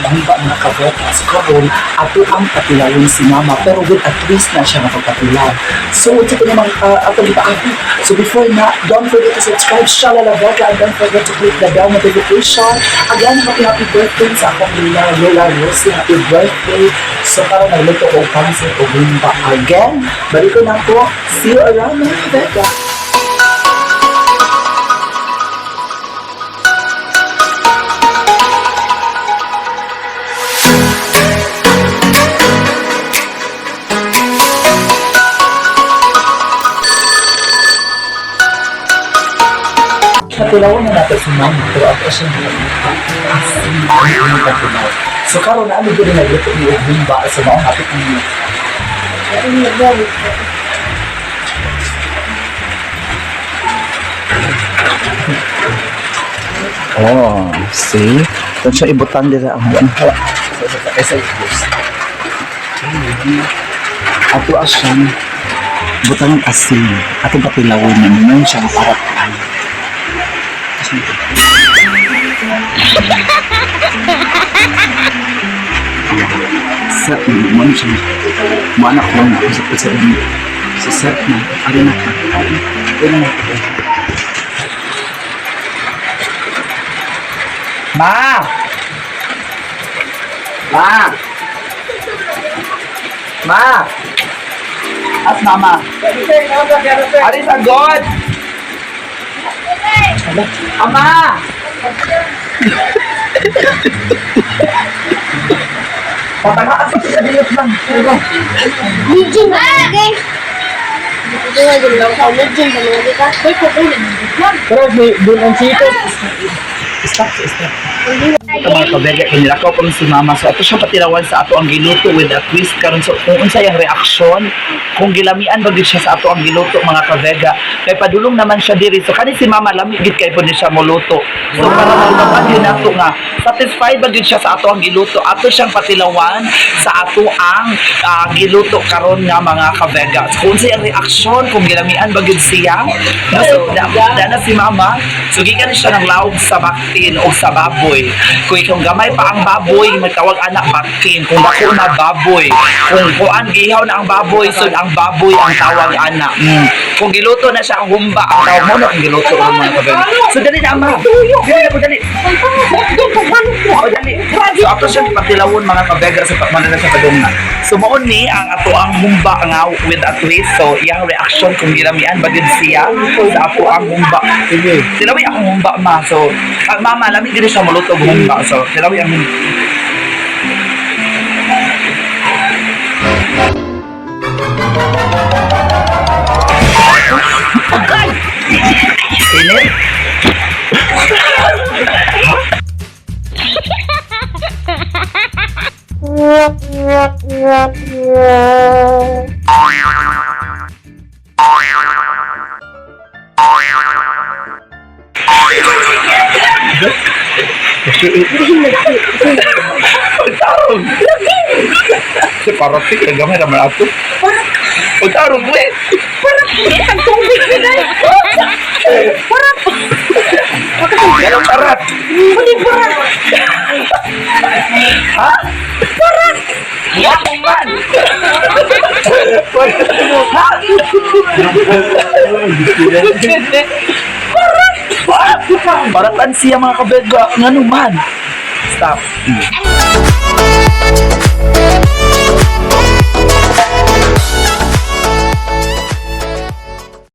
bangba mga kabotas karon ato ang patilawon si mama pero with a twist na siya napagpatilaw. So ito po naman ato ipaati. So before na, don't forget to subscribe Shalala Vega and don't forget to click the bell notification. Again, happy birthday sa akong Lola Rosie. Happy birthday. So karon nagluto ko pansit o bimba. Again, balik ko na po. See you around mga Vega. Patilawan na natin si mama, pero ako siya hindi patilaw. So karon na ano din nagluto ni Bimba sa mga hapit niyo. Oh, see? Doon siya ibutang din ang buwan. Ato asyang butang ng asin. Ato patilawin na naman siya para tayo. Sa mo siya mana ko na sa pasaran sa set na arena ka na ma as mama ari sa god ama patamaas sa diyos lang. Lijin na lagi. Ito nga din lang ka. Lijin na lagi ka. Pero doon ang sito. Stop. Ito mga kabega, kinilakaw ko si mama. So ito siya patilawan sa ato ang giluto with a twist. Karon so kung unsa yung reaksyon, kung gilamian ba siya sa ato ang giluto mga kabega. Kay padulong naman siya diri. So kani si mama lamig gid kay pud siya moluto. So para malaman din nato nga satisfied ba gid siya sa ato ang giluto. Ato siyang patilawan sa ato ang giluto karon nga mga kabega. So kung unsa yung reaksyon, kung gilamian ba gid siya. So na si mama, so gikan siya ng lawog sa baktin o sa baboy. Kung gamay pa ang baboy, magtawag anak baktin. Kung dako na baboy, kung kuan gihaw na ang baboy, so ang baboy ang tawag anak. Kung giluto na siya ang humba, ang tawag mo na kung giluto ang mga kabega. So dali na ama. Dali. O dali. So ato siyang patilawon mga kabega sa pagmanala sa kadungna. So maon ni ang ato ang humba nga with a twist. So iyang reaction kung gilamian ba gid siya sa ato ang humba. Tilawi ang humba ma. So mama lamig gid siya muluto og humba. So tilawi ang humba. Ini paratik ya gamay naman ato. Utarong mo eh. Ang tubig na dahil. Ganong parat. Hindi parat. Ha? Parat. Yapong man. Paratan siya mga kabega. Nga naman. Stop.